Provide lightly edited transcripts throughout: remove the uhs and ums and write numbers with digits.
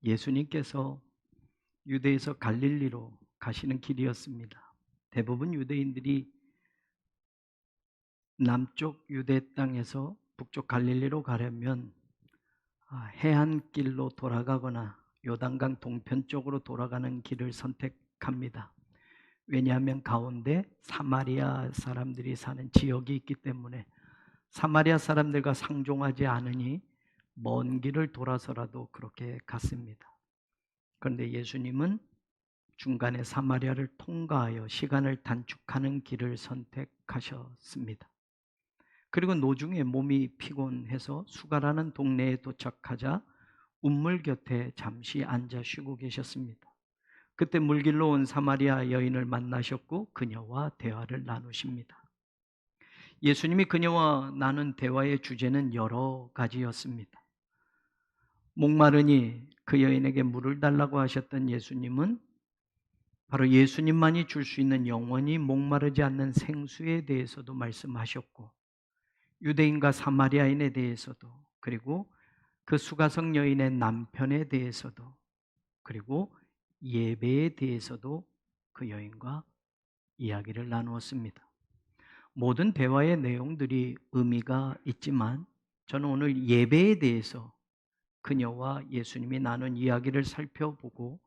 예수님께서 유대에서 갈릴리로 가시는 길이었습니다. 대부분 유대인들이 남쪽 유대 땅에서 북쪽 갈릴리로 가려면 해안길로 돌아가거나 요단강 동편 쪽으로 돌아가는 길을 선택합니다. 왜냐하면 가운데 사마리아 사람들이 사는 지역이 있기 때문에 사마리아 사람들과 상종하지 않으니 먼 길을 돌아서라도 그렇게 갔습니다. 그런데 예수님은 중간에 사마리아를 통과하여 시간을 단축하는 길을 선택하셨습니다. 그리고 노중에 몸이 피곤해서 수가라는 동네에 도착하자 운물 곁에 잠시 앉아 쉬고 계셨습니다. 그때 물길로 온 사마리아 여인을 만나셨고 그녀와 대화를 나누십니다. 예수님이 그녀와 나눈 대화의 주제는 여러 가지였습니다. 목마르니 그 여인에게 물을 달라고 하셨던 예수님은 바로 예수님만이 줄 수 있는 영원히 목마르지 않는 생수에 대해서도 말씀하셨고, 유대인과 사마리아인에 대해서도, 그리고 그 수가성 여인의 남편에 대해서도, 그리고 예배에 대해서도 그 여인과 이야기를 나누었습니다. 모든 대화의 내용들이 의미가 있지만 저는 오늘 예배에 대해서 그녀와 예수님이 나눈 이야기를 살펴보고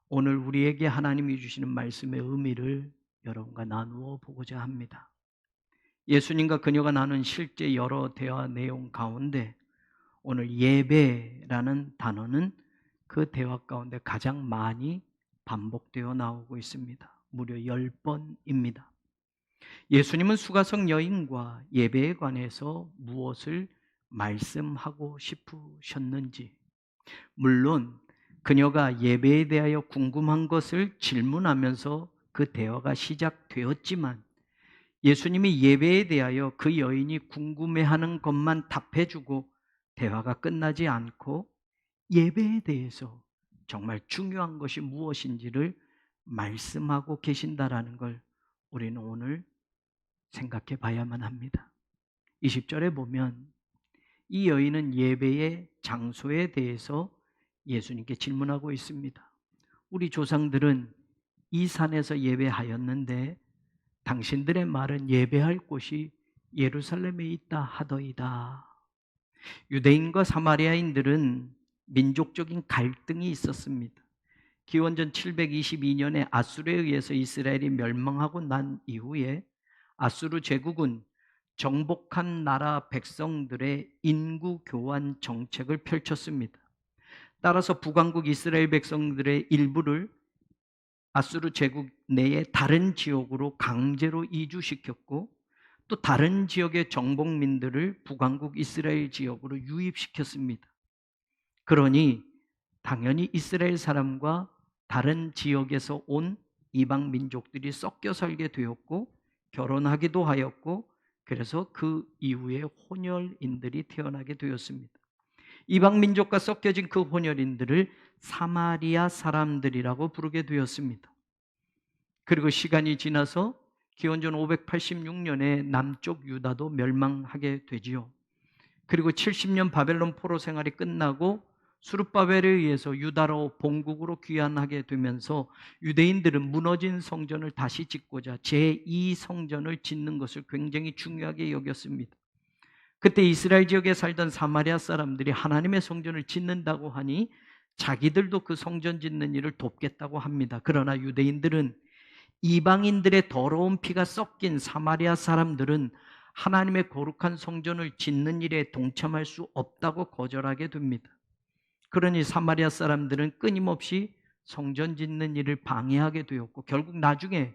오늘 우리에게 하나님이 주시는 말씀의 의미를 여러분과 나누어 보고자 합니다. 예수님과 그녀가 나눈 실제 여러 대화 내용 가운데 오늘 예배라는 단어는 그 대화 가운데 가장 많이 반복되어 나오고 있습니다. 무려 10번입니다. 예수님은 수가성 여인과 예배에 관해서 무엇을 말씀하고 싶으셨는지, 물론 그녀가 예배에 대하여 궁금한 것을 질문하면서 그 대화가 시작되었지만 예수님이 예배에 대하여 그 여인이 궁금해하는 것만 답해주고 대화가 끝나지 않고 예배에 대해서 정말 중요한 것이 무엇인지를 말씀하고 계신다라는 걸 우리는 오늘 생각해 봐야만 합니다. 20절에 보면 이 여인은 예배의 장소에 대해서 예수님께 질문하고 있습니다. 우리 조상들은 이 산에서 예배하였는데 당신들의 말은 예배할 곳이 예루살렘에 있다 하더이다. 유대인과 사마리아인들은 민족적인 갈등이 있었습니다. 기원전 722년에 아수르에 의해서 이스라엘이 멸망하고 난 이후에 아수르 제국은 정복한 나라 백성들의 인구 교환 정책을 펼쳤습니다. 따라서 북왕국 이스라엘 백성들의 일부를 아수르 제국 내의 다른 지역으로 강제로 이주시켰고 또 다른 지역의 정복민들을 북왕국 이스라엘 지역으로 유입시켰습니다. 그러니 당연히 이스라엘 사람과 다른 지역에서 온 이방 민족들이 섞여 살게 되었고 결혼하기도 하였고 그래서 그 이후에 혼혈인들이 태어나게 되었습니다. 이방 민족과 섞여진 그 혼혈인들을 사마리아 사람들이라고 부르게 되었습니다. 그리고 시간이 지나서 기원전 586년에 남쪽 유다도 멸망하게 되지요. 그리고 70년 바벨론 포로 생활이 끝나고 수르바벨에 의해서 유다로 본국으로 귀환하게 되면서 유대인들은 무너진 성전을 다시 짓고자 제2성전을 짓는 것을 굉장히 중요하게 여겼습니다. 그때 이스라엘 지역에 살던 사마리아 사람들이 하나님의 성전을 짓는다고 하니 자기들도 그 성전 짓는 일을 돕겠다고 합니다. 그러나 유대인들은 이방인들의 더러운 피가 섞인 사마리아 사람들은 하나님의 거룩한 성전을 짓는 일에 동참할 수 없다고 거절하게 됩니다. 그러니 사마리아 사람들은 끊임없이 성전 짓는 일을 방해하게 되었고 결국 나중에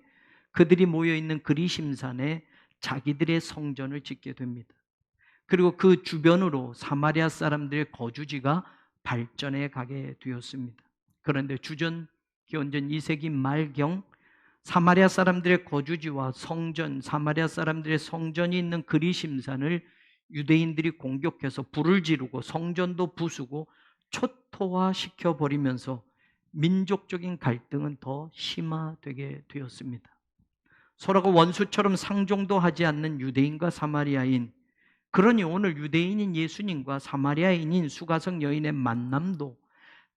그들이 모여있는 그리심산에 자기들의 성전을 짓게 됩니다. 그리고 그 주변으로 사마리아 사람들의 거주지가 발전해 가게 되었습니다. 그런데 기원전 2세기 말경 사마리아 사람들의 거주지와 성전, 사마리아 사람들의 성전이 있는 그리심산을 유대인들이 공격해서 불을 지르고 성전도 부수고 초토화시켜 버리면서 민족적인 갈등은 더 심화되게 되었습니다. 서로가 원수처럼 상종도 하지 않는 유대인과 사마리아인, 그러니 오늘 유대인인 예수님과 사마리아인인 수가성 여인의 만남도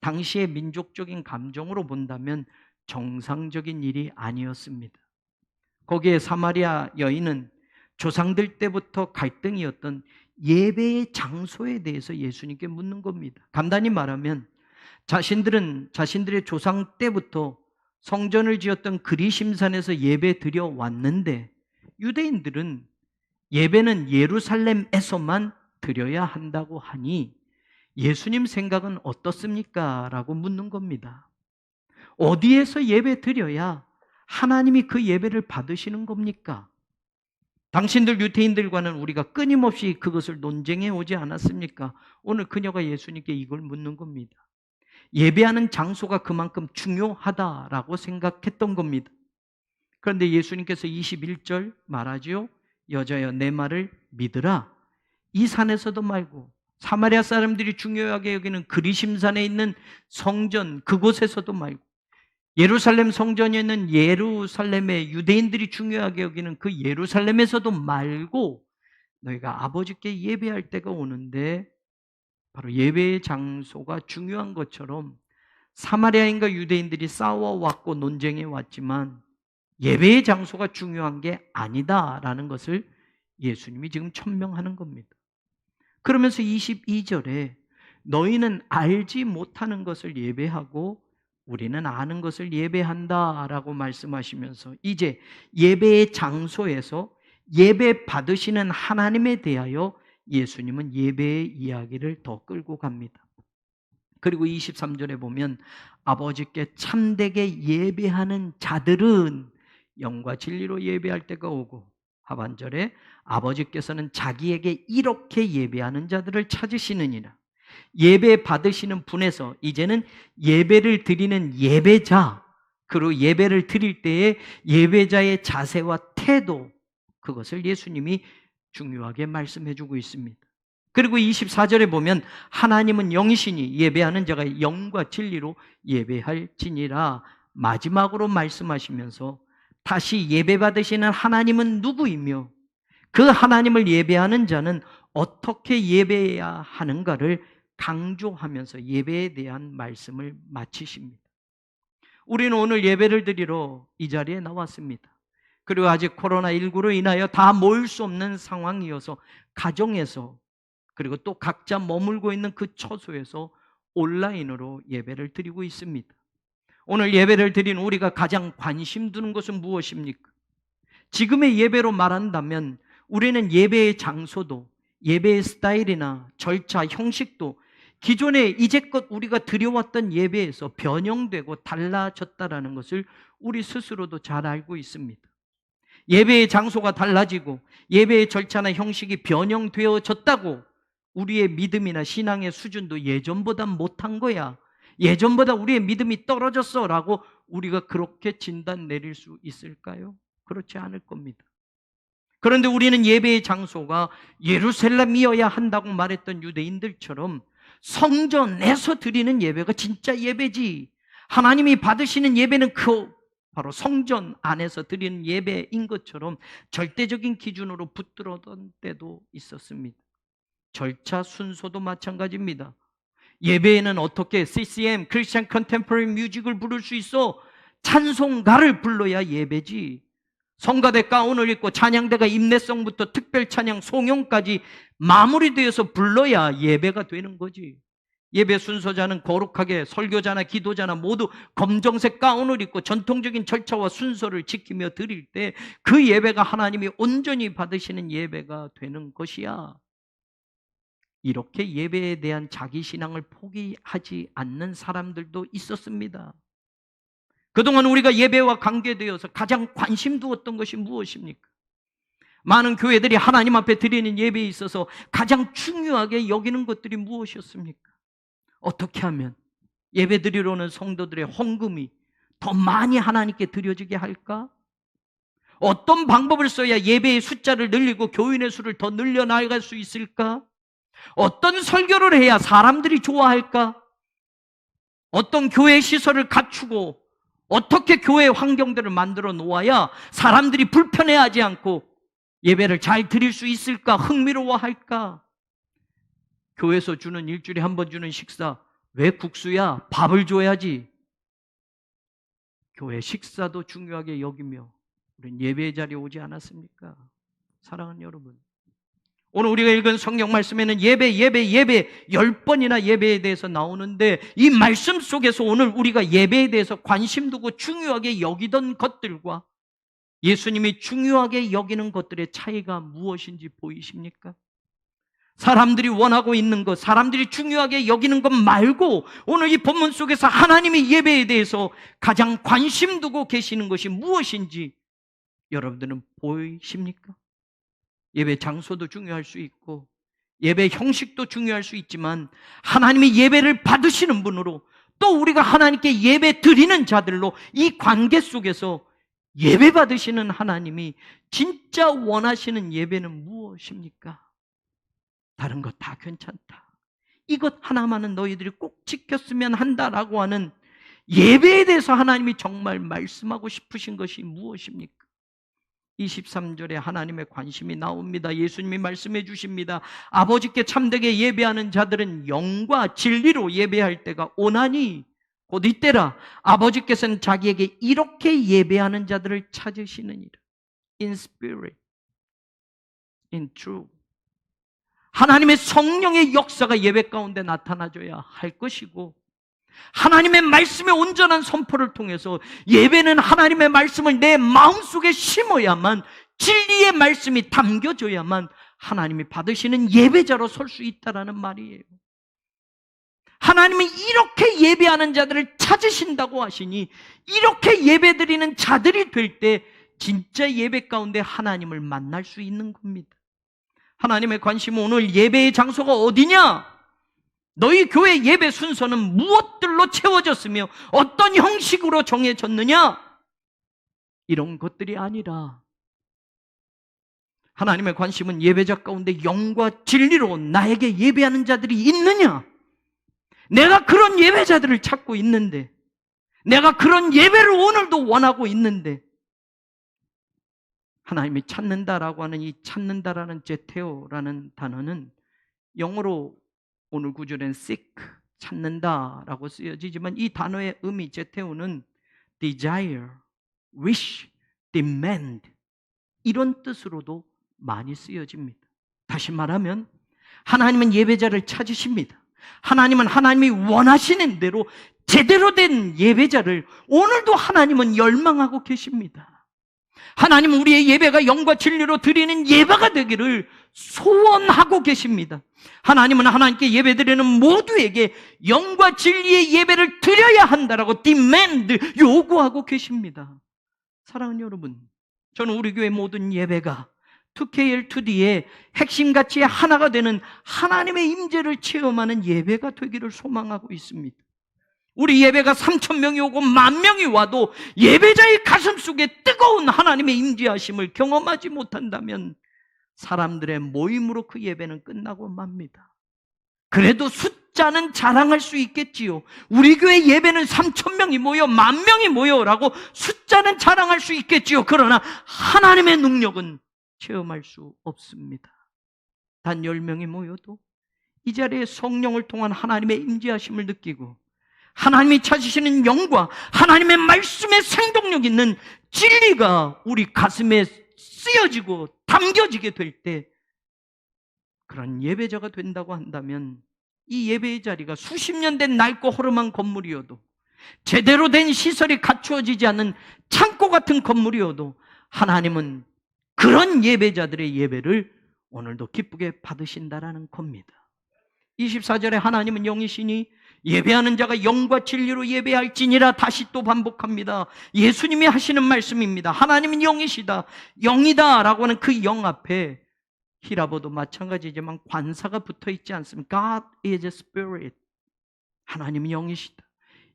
당시의 민족적인 감정으로 본다면 정상적인 일이 아니었습니다. 거기에 사마리아 여인은 조상들 때부터 갈등이었던 예배의 장소에 대해서 예수님께 묻는 겁니다. 간단히 말하면 자신들은 자신들의 조상 때부터 성전을 지었던 그리심산에서 예배 드려 왔는데, 유대인들은 예배는 예루살렘에서만 드려야 한다고 하니 예수님 생각은 어떻습니까? 라고 묻는 겁니다. 어디에서 예배 드려야 하나님이 그 예배를 받으시는 겁니까? 당신들 유대인들과는 우리가 끊임없이 그것을 논쟁해 오지 않았습니까? 오늘 그녀가 예수님께 이걸 묻는 겁니다. 예배하는 장소가 그만큼 중요하다라고 생각했던 겁니다. 그런데 예수님께서 21절 말하죠. 여자여, 내 말을 믿으라. 이 산에서도 말고 사마리아 사람들이 중요하게 여기는 그리심산에 있는 성전 그곳에서도 말고 예루살렘 성전에 있는 예루살렘의 유대인들이 중요하게 여기는 그 예루살렘에서도 말고 너희가 아버지께 예배할 때가 오는데, 바로 예배의 장소가 중요한 것처럼 사마리아인과 유대인들이 싸워왔고 논쟁해 왔지만 예배의 장소가 중요한 게 아니다라는 것을 예수님이 지금 천명하는 겁니다. 그러면서 22절에 너희는 알지 못하는 것을 예배하고 우리는 아는 것을 예배한다라고 말씀하시면서 이제 예배의 장소에서 예배 받으시는 하나님에 대하여 예수님은 예배의 이야기를 더 끌고 갑니다. 그리고 23절에 보면 아버지께 참되게 예배하는 자들은 영과 진리로 예배할 때가 오고, 하반절에 아버지께서는 자기에게 이렇게 예배하는 자들을 찾으시느니라. 예배 받으시는 분에서 이제는 예배를 드리는 예배자, 그리고 예배를 드릴 때에 예배자의 자세와 태도, 그것을 예수님이 중요하게 말씀해 주고 있습니다. 그리고 24절에 보면 하나님은 영이시니 예배하는 자가 영과 진리로 예배할지니라 마지막으로 말씀하시면서 다시 예배 받으시는 하나님은 누구이며 그 하나님을 예배하는 자는 어떻게 예배해야 하는가를 강조하면서 예배에 대한 말씀을 마치십니다. 우리는 오늘 예배를 드리러 이 자리에 나왔습니다. 그리고 아직 코로나19로 인하여 다 모일 수 없는 상황이어서 가정에서, 그리고 또 각자 머물고 있는 그 처소에서 온라인으로 예배를 드리고 있습니다. 오늘 예배를 드린 우리가 가장 관심 두는 것은 무엇입니까? 지금의 예배로 말한다면 우리는 예배의 장소도, 예배의 스타일이나 절차, 형식도 기존에 이제껏 우리가 드려왔던 예배에서 변형되고 달라졌다는 것을 우리 스스로도 잘 알고 있습니다. 예배의 장소가 달라지고 예배의 절차나 형식이 변형되어졌다고 우리의 믿음이나 신앙의 수준도 예전보다 못한 거야, 예전보다 우리의 믿음이 떨어졌어 라고 우리가 그렇게 진단 내릴 수 있을까요? 그렇지 않을 겁니다. 그런데 우리는 예배의 장소가 예루살렘이어야 한다고 말했던 유대인들처럼 성전에서 드리는 예배가 진짜 예배지, 하나님이 받으시는 예배는 그 바로 성전 안에서 드리는 예배인 것처럼 절대적인 기준으로 붙들었던 때도 있었습니다. 절차 순서도 마찬가지입니다. 예배에는 어떻게 CCM, 크리스천 컨템포러리 뮤직을 부를 수 있어? 찬송가를 불러야 예배지. 성가대 가운을 입고 찬양대가 임내성부터 특별 찬양, 송영까지 마무리되어서 불러야 예배가 되는 거지. 예배 순서자는 거룩하게, 설교자나 기도자나 모두 검정색 가운을 입고 전통적인 절차와 순서를 지키며 드릴 때 그 예배가 하나님이 온전히 받으시는 예배가 되는 것이야. 이렇게 예배에 대한 자기 신앙을 포기하지 않는 사람들도 있었습니다. 그동안 우리가 예배와 관계되어서 가장 관심 두었던 것이 무엇입니까? 많은 교회들이 하나님 앞에 드리는 예배에 있어서 가장 중요하게 여기는 것들이 무엇이었습니까? 어떻게 하면 예배 드리러 오는 성도들의 헌금이 더 많이 하나님께 드려지게 할까? 어떤 방법을 써야 예배의 숫자를 늘리고 교인의 수를 더 늘려나갈 수 있을까? 어떤 설교를 해야 사람들이 좋아할까? 어떤 교회 시설을 갖추고 어떻게 교회 환경들을 만들어 놓아야 사람들이 불편해하지 않고 예배를 잘 드릴 수 있을까? 흥미로워할까? 교회에서 주는 일주일에 한 번 주는 식사 왜 국수야? 밥을 줘야지. 교회 식사도 중요하게 여기며 우리는 예배의 자리에 오지 않았습니까? 사랑하는 여러분, 오늘 우리가 읽은 성경 말씀에는 예배 10번이나 예배에 대해서 나오는데, 이 말씀 속에서 오늘 우리가 예배에 대해서 관심 두고 중요하게 여기던 것들과 예수님이 중요하게 여기는 것들의 차이가 무엇인지 보이십니까? 사람들이 원하고 있는 것, 사람들이 중요하게 여기는 것 말고 오늘 이 본문 속에서 하나님의 예배에 대해서 가장 관심 두고 계시는 것이 무엇인지 여러분들은 보이십니까? 예배 장소도 중요할 수 있고 예배 형식도 중요할 수 있지만, 하나님의 예배를 받으시는 분으로, 또 우리가 하나님께 예배 드리는 자들로 이 관계 속에서 예배 받으시는 하나님이 진짜 원하시는 예배는 무엇입니까? 다른 것 다 괜찮다, 이것 하나만은 너희들이 꼭 지켰으면 한다라고 하는 예배에 대해서 하나님이 정말 말씀하고 싶으신 것이 무엇입니까? 23절에 하나님의 관심이 나옵니다. 예수님이 말씀해 주십니다. 아버지께 참되게 예배하는 자들은 영과 진리로 예배할 때가 오나니 곧 이때라. 아버지께서는 자기에게 이렇게 예배하는 자들을 찾으시느니라. In spirit, in truth. 하나님의 성령의 역사가 예배 가운데 나타나줘야 할 것이고, 하나님의 말씀의 온전한 선포를 통해서 예배는 하나님의 말씀을 내 마음속에 심어야만, 진리의 말씀이 담겨져야만 하나님이 받으시는 예배자로 설 수 있다는 말이에요. 하나님은 이렇게 예배하는 자들을 찾으신다고 하시니, 이렇게 예배드리는 자들이 될 때 진짜 예배 가운데 하나님을 만날 수 있는 겁니다. 하나님의 관심은 오늘 예배의 장소가 어디냐? 너희 교회 예배 순서는 무엇들로 채워졌으며 어떤 형식으로 정해졌느냐? 이런 것들이 아니라, 하나님의 관심은 예배자 가운데 영과 진리로 나에게 예배하는 자들이 있느냐? 내가 그런 예배자들을 찾고 있는데, 내가 그런 예배를 오늘도 원하고 있는데, 하나님이 찾는다라고 하는 이 찾는다라는 제테오라는 단어는 영어로 오늘 구절엔 seek, 찾는다라고 쓰여지지만, 이 단어의 의미 제테오는 desire, wish, demand 이런 뜻으로도 많이 쓰여집니다. 다시 말하면 하나님은 예배자를 찾으십니다. 하나님은 하나님이 원하시는 대로 제대로 된 예배자를 오늘도 하나님은 열망하고 계십니다. 하나님은 우리의 예배가 영과 진리로 드리는 예배가 되기를 소원하고 계십니다. 하나님은 하나님께 예배드리는 모두에게 영과 진리의 예배를 드려야 한다라고 demand, 요구하고 계십니다. 사랑하는 여러분, 저는 우리 교회 모든 예배가 2KL2D의 핵심 가치의 하나가 되는 하나님의 임재를 체험하는 예배가 되기를 소망하고 있습니다. 우리 예배가 3,000명이 오고 10,000명이 와도 예배자의 가슴 속에 뜨거운 하나님의 임재하심을 경험하지 못한다면 사람들의 모임으로 그 예배는 끝나고 맙니다. 그래도 숫자는 자랑할 수 있겠지요. 우리 교회 예배는 3,000명이 모여 10,000명이 모여라고 숫자는 자랑할 수 있겠지요. 그러나 하나님의 능력은 체험할 수 없습니다. 단 10명이 모여도 이 자리에 성령을 통한 하나님의 임재하심을 느끼고, 하나님이 찾으시는 영과 하나님의 말씀에 생동력 있는 진리가 우리 가슴에 쓰여지고 담겨지게 될 때, 그런 예배자가 된다고 한다면 이 예배의 자리가 수십 년 된 낡고 허름한 건물이어도, 제대로 된 시설이 갖추어지지 않은 창고 같은 건물이어도 하나님은 그런 예배자들의 예배를 오늘도 기쁘게 받으신다라는 겁니다. 24절에 하나님은 영이시니 예배하는 자가 영과 진리로 예배할지니라. 다시 또 반복합니다. 예수님이 하시는 말씀입니다. 하나님은 영이시다, 영이다 라고 하는 그 영 앞에 히라보도 마찬가지지만 관사가 붙어 있지 않습니까? God is a spirit. 하나님은 영이시다.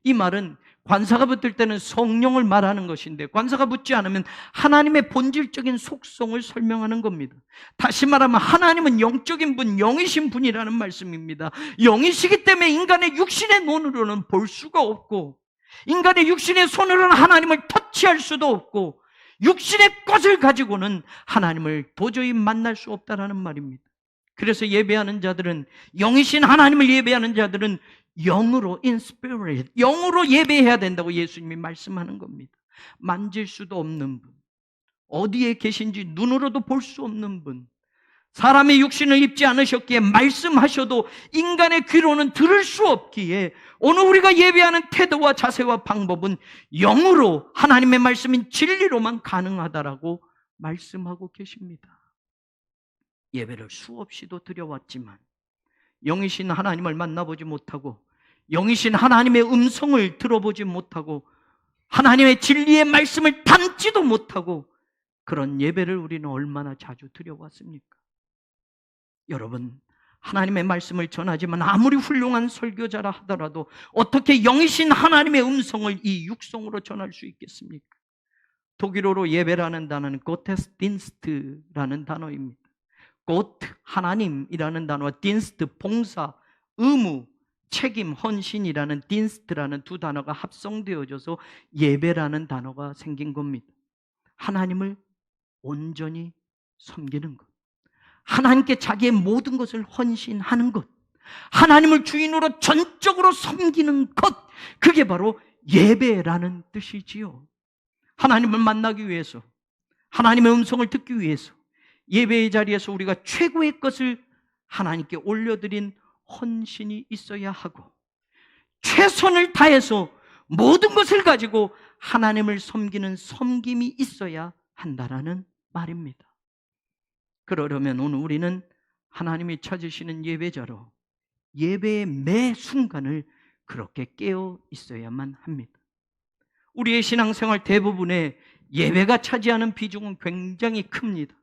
이 말은 관사가 붙을 때는 성령을 말하는 것인데, 관사가 붙지 않으면 하나님의 본질적인 속성을 설명하는 겁니다. 다시 말하면 하나님은 영적인 분, 영이신 분이라는 말씀입니다. 영이시기 때문에 인간의 육신의 눈으로는 볼 수가 없고, 인간의 육신의 손으로는 하나님을 터치할 수도 없고, 육신의 것을 가지고는 하나님을 도저히 만날 수 없다라는 말입니다. 그래서 예배하는 자들은, 영이신 하나님을 예배하는 자들은 영으로, in spirit, 영으로 예배해야 된다고 예수님이 말씀하는 겁니다. 만질 수도 없는 분, 어디에 계신지 눈으로도 볼 수 없는 분, 사람의 육신을 입지 않으셨기에 말씀하셔도 인간의 귀로는 들을 수 없기에 오늘 우리가 예배하는 태도와 자세와 방법은 영으로 하나님의 말씀인 진리로만 가능하다라고 말씀하고 계십니다. 예배를 수없이도 드려왔지만 영이신 하나님을 만나보지 못하고 영이신 하나님의 음성을 들어보지 못하고 하나님의 진리의 말씀을 담지도 못하고 그런 예배를 우리는 얼마나 자주 드려왔습니까? 여러분, 하나님의 말씀을 전하지만 아무리 훌륭한 설교자라 하더라도 어떻게 영이신 하나님의 음성을 이 육성으로 전할 수 있겠습니까? 독일어로 예배라는 단어는 고테스딘스트라는 단어입니다. 곧 하나님이라는 단어와 딘스트 봉사, 의무, 책임, 헌신이라는 딘스트라는 두 단어가 합성되어져서 예배라는 단어가 생긴 겁니다. 하나님을 온전히 섬기는 것, 하나님께 자기의 모든 것을 헌신하는 것, 하나님을 주인으로 전적으로 섬기는 것, 그게 바로 예배라는 뜻이지요. 하나님을 만나기 위해서, 하나님의 음성을 듣기 위해서 예배의 자리에서 우리가 최고의 것을 하나님께 올려드린 헌신이 있어야 하고 최선을 다해서 모든 것을 가지고 하나님을 섬기는 섬김이 있어야 한다라는 말입니다. 그러려면 오늘 우리는 하나님이 찾으시는 예배자로 예배의 매 순간을 그렇게 깨어 있어야만 합니다. 우리의 신앙생활 대부분의 예배가 차지하는 비중은 굉장히 큽니다.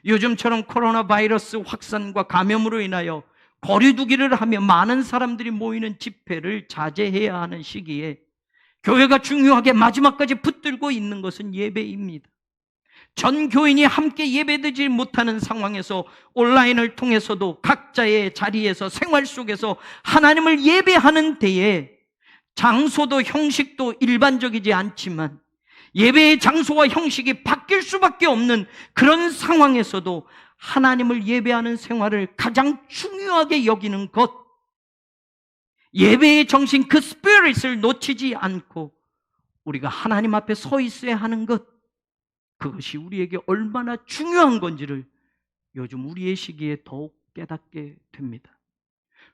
요즘처럼 코로나 바이러스 확산과 감염으로 인하여 거리두기를 하며 많은 사람들이 모이는 집회를 자제해야 하는 시기에 교회가 중요하게 마지막까지 붙들고 있는 것은 예배입니다. 전 교인이 함께 예배드리지 못하는 상황에서 온라인을 통해서도 각자의 자리에서 생활 속에서 하나님을 예배하는 때에 장소도 형식도 일반적이지 않지만 예배의 장소와 형식이 바뀔 수밖에 없는 그런 상황에서도 하나님을 예배하는 생활을 가장 중요하게 여기는 것, 예배의 정신 그 스피릿을 놓치지 않고 우리가 하나님 앞에 서 있어야 하는 것, 그것이 우리에게 얼마나 중요한 건지를 요즘 우리의 시기에 더욱 깨닫게 됩니다.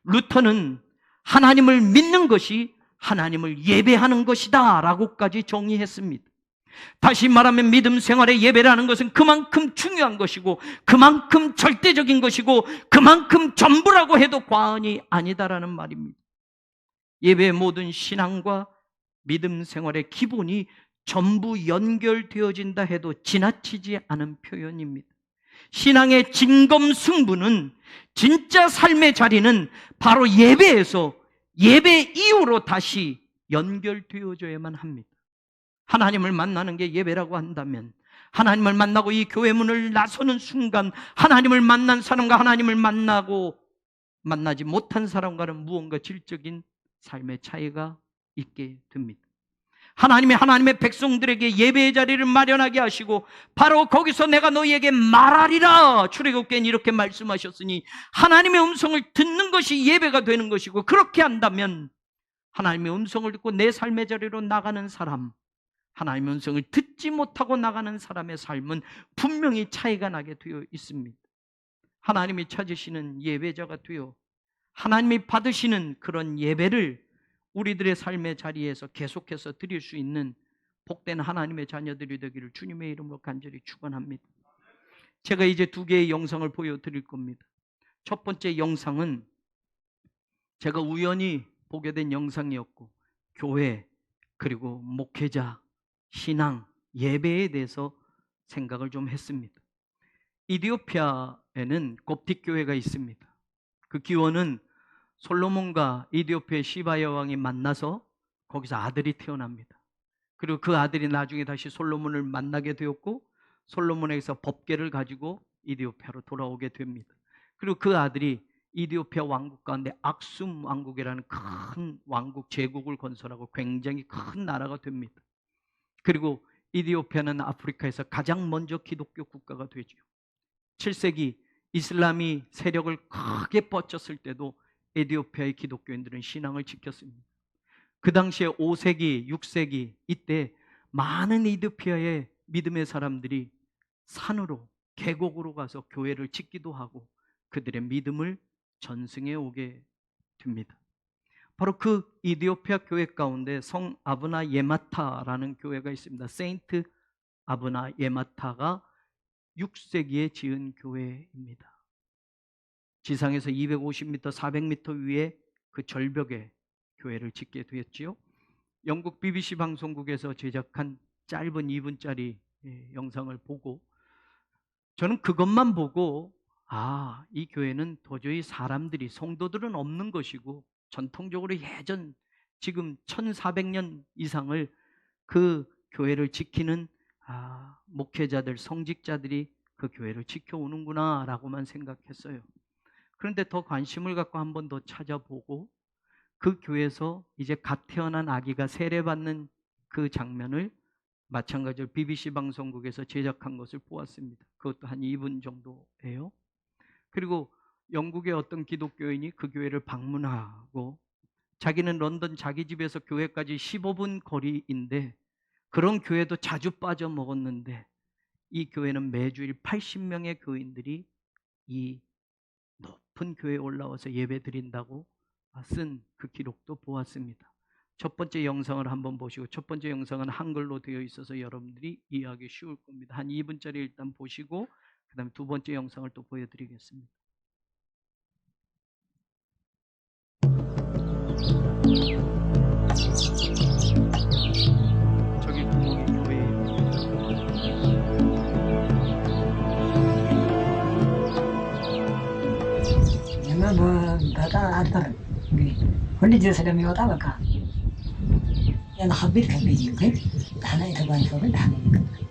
루터는 하나님을 믿는 것이 하나님을 예배하는 것이다 라고까지 정의했습니다. 다시 말하면 믿음 생활의 예배라는 것은 그만큼 중요한 것이고 그만큼 절대적인 것이고 그만큼 전부라고 해도 과언이 아니다라는 말입니다. 예배의 모든 신앙과 믿음 생활의 기본이 전부 연결되어진다 해도 지나치지 않은 표현입니다. 신앙의 진검승부는, 진짜 삶의 자리는 바로 예배에서 예배 이후로 다시 연결되어져야만 합니다. 하나님을 만나는 게 예배라고 한다면 하나님을 만나고 이 교회 문을 나서는 순간 하나님을 만난 사람과 하나님을 만나지 못한 사람과는 무언가 질적인 삶의 차이가 있게 됩니다. 하나님의 백성들에게 예배의 자리를 마련하게 하시고 바로 거기서 내가 너희에게 말하리라, 출애굽기엔 이렇게 말씀하셨으니 하나님의 음성을 듣는 것이 예배가 되는 것이고, 그렇게 한다면 하나님의 음성을 듣고 내 삶의 자리로 나가는 사람, 하나님의 음성을 듣지 못하고 나가는 사람의 삶은 분명히 차이가 나게 되어 있습니다. 하나님이 찾으시는 예배자가 되어 하나님이 받으시는 그런 예배를 우리들의 삶의 자리에서 계속해서 드릴 수 있는 복된 하나님의 자녀들이 되기를 주님의 이름으로 간절히 축원합니다. 제가 이제 2개의 영상을 보여드릴 겁니다. 첫 번째 영상은 제가 우연히 보게 된 영상이었고, 교회 그리고 목회자, 신앙, 예배에 대해서 생각을 좀 했습니다. 이디오피아에는 koptic 교회가 있습니다. 그 기원은 솔로몬과 이디오피아의 시바 여왕이 만나서 거기서 아들이 태어납니다. 그리고 그 아들이 나중에 다시 솔로몬을 만나게 되었고, 솔로몬에게서 법궤를 가지고 이디오피아로 돌아오게 됩니다. 그리고 그 아들이 이디오피아 왕국 가운데 악숨 왕국이라는 큰 왕국, 제국을 건설하고 굉장히 큰 나라가 됩니다. 그리고 이디오피아는 아프리카에서 가장 먼저 기독교 국가가 되죠. 7세기 이슬람이 세력을 크게 뻗쳤을 때도 에티오피아의 기독교인들은 신앙을 지켰습니다. 그 당시에 5세기, 6세기 이때 많은 에티오피아의 믿음의 사람들이 산으로 계곡으로 가서 교회를 짓기도 하고 그들의 믿음을 전승해 오게 됩니다. 바로 그 이디오피아 교회 가운데 성 아브나 예마타라는 교회가 있습니다. 세인트 아브나 예마타가 6세기에 지은 교회입니다. 지상에서 250m, 400m 위에 그 절벽에 교회를 짓게 되었지요. 영국 BBC 방송국에서 제작한 짧은 2분짜리 영상을 보고 저는 그것만 보고 이 교회는 도저히 사람들이 성도들은 없는 것이고 전통적으로 예전 지금 1400년 이상을 그 교회를 지키는 목회자들, 성직자들이 그 교회를 지켜오는구나 라고만 생각했어요. 그런데 더 관심을 갖고 한 번 더 찾아보고 그 교회에서 이제 갓 태어난 아기가 세례받는 그 장면을 마찬가지로 BBC 방송국에서 제작한 것을 보았습니다. 그것도 한 2분 정도예요. 그리고 영국의 어떤 기독교인이 그 교회를 방문하고 자기는 런던 자기 집에서 교회까지 15분 거리인데 그런 교회도 자주 빠져먹었는데 이 교회는 매주일 80명의 교인들이 이 높은 교회에 올라와서 예배 드린다고 쓴 그 기록도 보았습니다. 첫 번째 영상을 한번 보시고 첫 번째 영상은 한글로 되어 있어서 여러분들이 이해하기 쉬울 겁니다. 한 2분짜리 일단 보시고 그 다음에 두 번째 영상을 또 보여드리겠습니다. 저기 구멍이 교회입니다. በጣም አልጠርም እንግዲህ ሁሉ ጊዜ ስለሚወጣ በቃ ያን ከቢድ ከቢድ እዩ ግን ዳሕና የተጓንፈ ግን ዳሕና ይቀጥል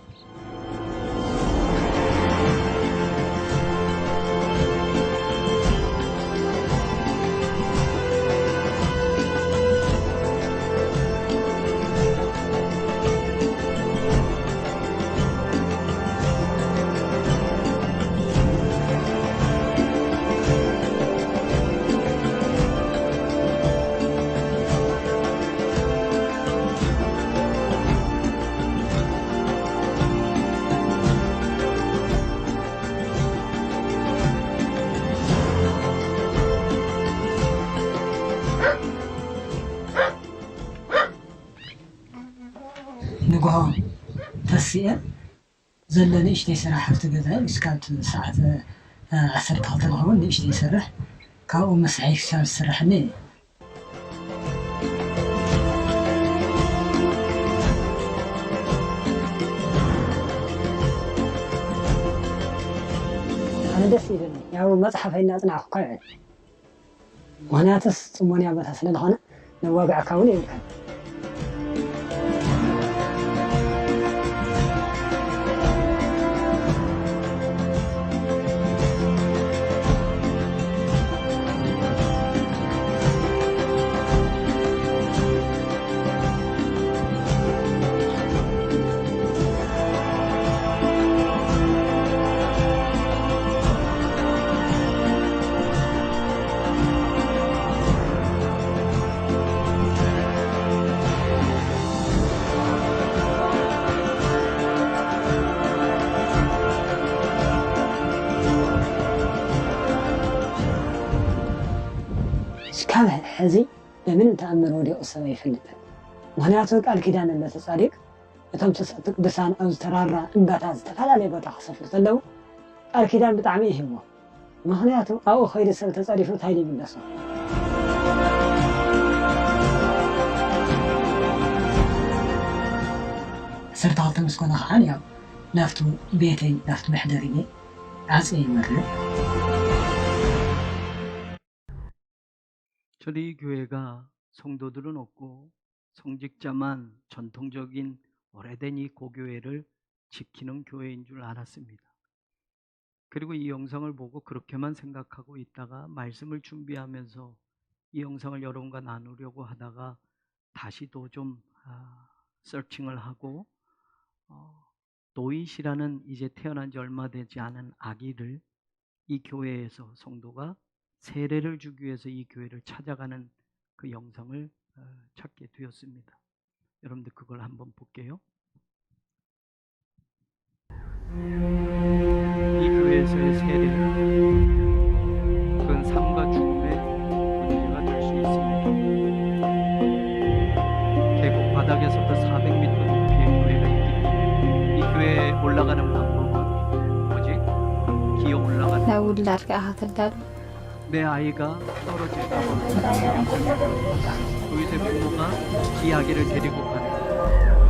ንግሆ ተስእየ ዘሎ ንእሽተይ ስራሕ ኣብቲ ገዛ እስካብ ሰዓት 12 ዝኸውን ንእሽተይ ይሰርሕ ካብኡ መስሐይ ክሳብ ዝስርሐኒ ኣነ ደስ ይብለኒ ያው መፅሓፈይ እናፅናዕኩ እኳ ይብል ምክንያቱስ ፅሞንያ ቦታ ስለዝኾነ ነዋግዐካ እውን የብልከን እስካብ ሕዚ በምን ተኣምር ወዲቑ ሰብ ኣይፈልጥን ምክንያቱ ቃል ኪዳን ለተፃዲቅ እቶም ቅዱሳን ኣብ ዝተራራ እምባታት ዝተፈላለየ ቦታ ክሰፍሩ ከለዉ ቃል ኪዳን ብጣዕሚ ይሂብዎ ምክንያቱ ኣብኡ ከይዲ ሰብ ተፀዲፉ እንታይ ይምለሶ ዓሰርተ ክልተ ምስ ኮነ ከዓ ያው ናብቲ ቤተይ ናብቲ መሕደርየ ዓፄ ይመርሕ 저는 이 교회가 성도들은 없고 성직자만 전통적인 오래된 이 고교회를 지키는 교회인 줄 알았습니다. 그리고 이 영상을 보고 그렇게만 생각하고 있다가 말씀을 준비하면서 이 영상을 여러분과 나누려고 하다가 다시 또 좀 서칭을 하고 도잇이라는 이제 태어난 지 얼마 되지 않은 아기를 이 교회에서 성도가 세례를 주기 위해서 이 교회를 찾아가는 그 영상을 찾게 되었습니다. 여러분들 그걸 한번 볼게요. 이 교회에서의 세례는 그건 삶과 죽음의 문제가 될 수 있습니다. 계곡 바닥에서부터 400m 높이의 교회가 있기 때문에 이 교회에 올라가는 방법은 뭐지? 기어 올라가는 내 아이가 떨어질까 봐 거기서 부모가 이야기를 데리고 가는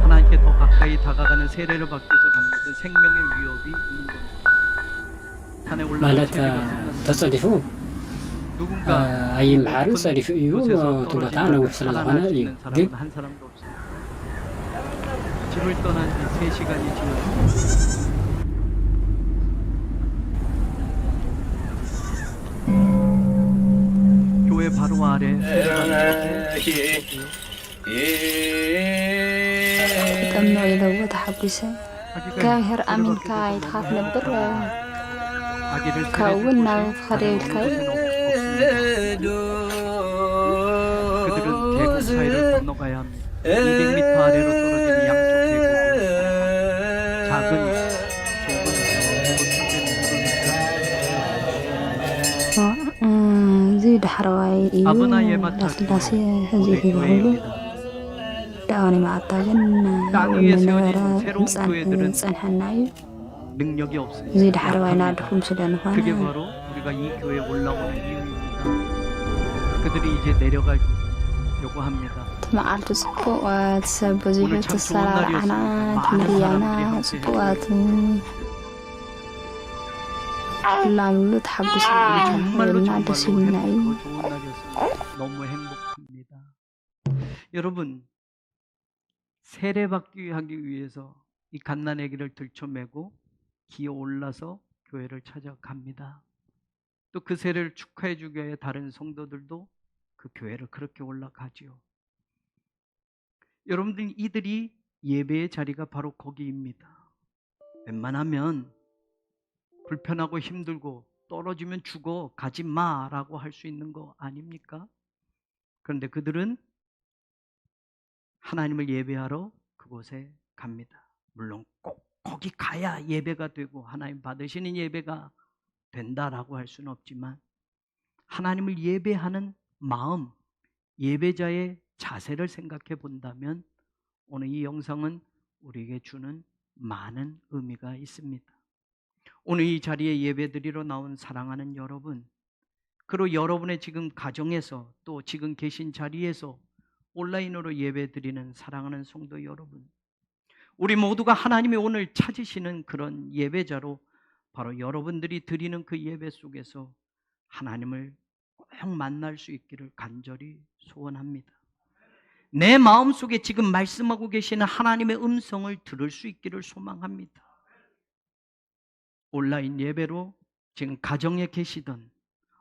하나님께 더 가까이 다가가는 세례를 받기 위해서 가는 것은 생명의 위협이 있는 겁니다. 산에 올라가는 ማለት 세례가 ተጸዲፉ 누군가 ኣይምሓርን ጸዲፉ እዩ 곳에서 እቲ ቦታ 떨어지면 ነዊሕ ስለ ዝኾነ 살아날 수 እዩ 있는 ግን 사람은 한 사람도 없습니다. 집을 떠난 지 3시간이 지났습니다. 교회 바로 아래 تمنع إذا تحبسه كاهر أمين كاي تخاف نبر كون خريل كاي 그들은 계곡 사이를 건너가야 합니다. 200m 아래로 떨어지는 양쪽 계곡은 작은 좁은 زي دحرواي 아버나 예마타 لاسي 우리 هزي 교회입니다. دعوني مع الطاجن 땅 위에 세워진 새로운 교회들은 نصنحناي 능력이 없습니다. زي دحرواي 약합니다. نعرفهم سودان 그게 خوانا 바로 우리가 이 교회에 올라오는 이유입니다. 그들이 이제 내려갈 요구합니다. معلت سبوات 오늘 بوزيجة 참 좋은 السرار 날이었습니다. أنا 많은 사람들이 تمريانا 함께 سبوات لاملو تحبس 우리 정말로 ولنا 정말로 دسيلناي 행복하고 좋은 날이었습니다. 너무 행복합니다. 여러분, 세례받기 하기 위해서 이 갓난아기를 들쳐매고 기어 올라서 교회를 찾아갑니다. 또 그 세례를 축하해 주기 위해 다른 성도들도 그 교회를 그렇게 올라가지요. 여러분들, 이들이 예배의 자리가 바로 거기입니다. 웬만하면 불편하고 힘들고 떨어지면 죽어 가지 마라고 할 수 있는 거 아닙니까? 그런데 그들은 하나님을 예배하러 그곳에 갑니다. 물론 꼭 거기 가야 예배가 되고 하나님 받으시는 예배가 된다라고 할 수는 없지만 하나님을 예배하는 마음, 예배자의 자세를 생각해 본다면 오늘 이 영상은 우리에게 주는 많은 의미가 있습니다. 오늘 이 자리에 예배드리러 나온 사랑하는 여러분, 그리고 여러분의 지금 가정에서 또 지금 계신 자리에서 온라인으로 예배드리는 사랑하는 성도 여러분, 우리 모두가 하나님이 오늘 찾으시는 그런 예배자로 바로 여러분들이 드리는 그 예배 속에서 하나님을 꼭 만날 수 있기를 간절히 소원합니다. 내 마음속에 지금 말씀하고 계시는 하나님의 음성을 들을 수 있기를 소망합니다. 온라인 예배로 지금 가정에 계시던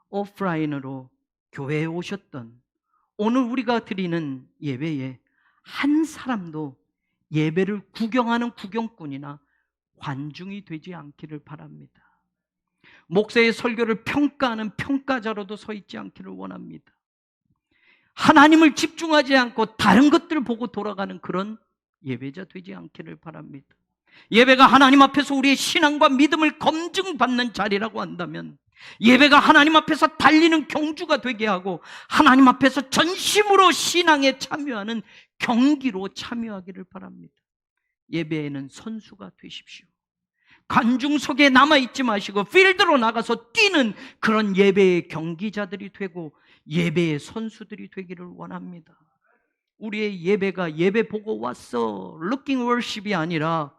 오프라인으로 교회에 오셨던 오늘 우리가 드리는 예배에 한 사람도 예배를 구경하는 구경꾼이나 관중이 되지 않기를 바랍니다. 목사의 설교를 평가하는 평가자로도 서 있지 않기를 원합니다. 하나님을 집중하지 않고 다른 것들을 보고 돌아가는 그런 예배자 되지 않기를 바랍니다. 예배가 하나님 앞에서 우리의 신앙과 믿음을 검증받는 자리라고 한다면 예배가 하나님 앞에서 달리는 경주가 되게 하고 하나님 앞에서 전심으로 신앙에 참여하는 경기로 참여하기를 바랍니다. 예배에는 선수가 되십시오. 관중 속에 남아있지 마시고 필드로 나가서 뛰는 그런 예배의 경기자들이 되고 예배의 선수들이 되기를 원합니다. 우리의 예배가 예배 보고 왔어 looking worship이 아니라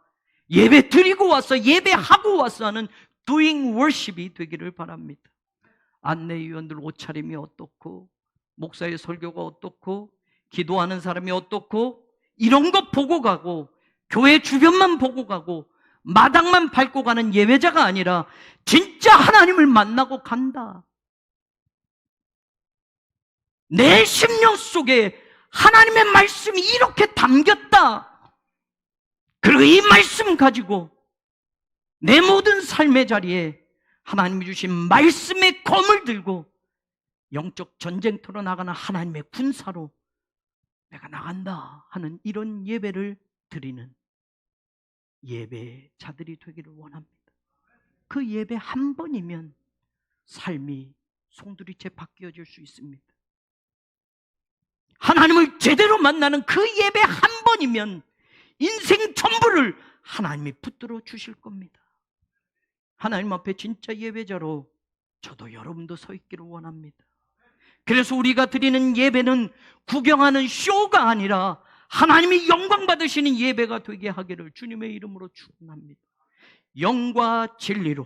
예배 드리고 왔어 예배하고 왔어 하는 doing worship이 되기를 바랍니다. 안내위원들 옷차림이 어떻고 목사의 설교가 어떻고 기도하는 사람이 어떻고 이런 것 보고 가고 교회 주변만 보고 가고 마당만 밟고 가는 예배자가 아니라 진짜 하나님을 만나고 간다. 내 심령 속에 하나님의 말씀이 이렇게 담겼다. 그리고 이 말씀 가지고 내 모든 삶의 자리에 하나님이 주신 말씀의 검을 들고 영적 전쟁터로 나가는 하나님의 군사로 내가 나간다 하는 이런 예배를 드리는 예배자들이 되기를 원합니다. 그 예배 한 번이면 삶이 송두리째 바뀌어질 수 있습니다. 하나님을 제대로 만나는 그 예배 한 번이면 인생 전부를 하나님이 붙들어 주실 겁니다. 하나님 앞에 진짜 예배자로 저도 여러분도 서 있기를 원합니다. 그래서 우리가 드리는 예배는 구경하는 쇼가 아니라 하나님이 영광 받으시는 예배가 되게 하기를 주님의 이름으로 축원합니다. 영과 진리로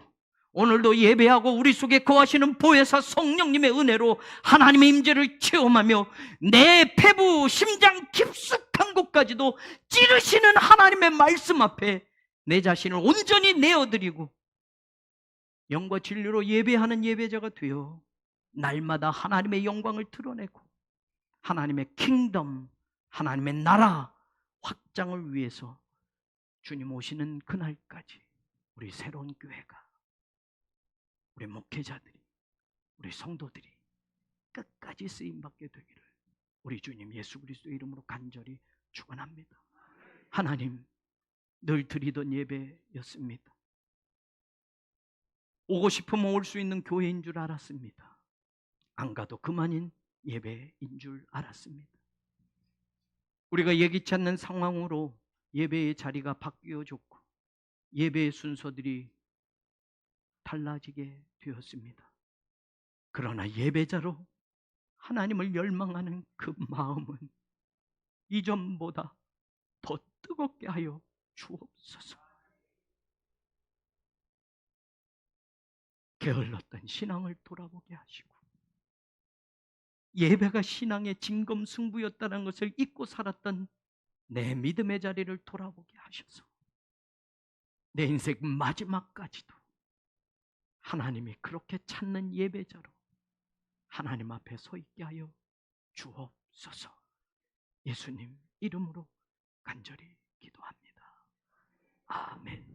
오늘도 예배하고 우리 속에 거하시는 보혜사 성령님의 은혜로 하나님의 임재를 체험하며 내 폐부 심장 깊숙한 곳까지도 찌르시는 하나님의 말씀 앞에 내 자신을 온전히 내어드리고 영과 진리로 예배하는 예배자가 되어 날마다 하나님의 영광을 드러내고 하나님의 킹덤, 하나님의 나라 확장을 위해서 주님 오시는 그날까지 우리 새로운 교회가, 우리 목회자들이, 우리 성도들이 끝까지 쓰임받게 되기를 우리 주님 예수 그리스도의 이름으로 간절히 축원합니다. 하나님, 늘 드리던 예배였습니다. 오고 싶으면 올 수 있는 교회인 줄 알았습니다. 안 가도 그만인 예배인 줄 알았습니다. 우리가 예기치 않는 상황으로 예배의 자리가 바뀌어졌고 예배의 순서들이 달라지게 되었습니다. 그러나 예배자로 하나님을 열망하는 그 마음은 이전보다 더 뜨겁게 하여 주옵소서. 게을렀던 신앙을 돌아보게 하시고 예배가 신앙의 진검승부였다는 것을 잊고 살았던 내 믿음의 자리를 돌아보게 하셔서 내 인생 마지막까지도 하나님이 그렇게 찾는 예배자로 하나님 앞에 서 있게 하여 주옵소서. 예수님 이름으로 간절히 기도합니다. 아멘.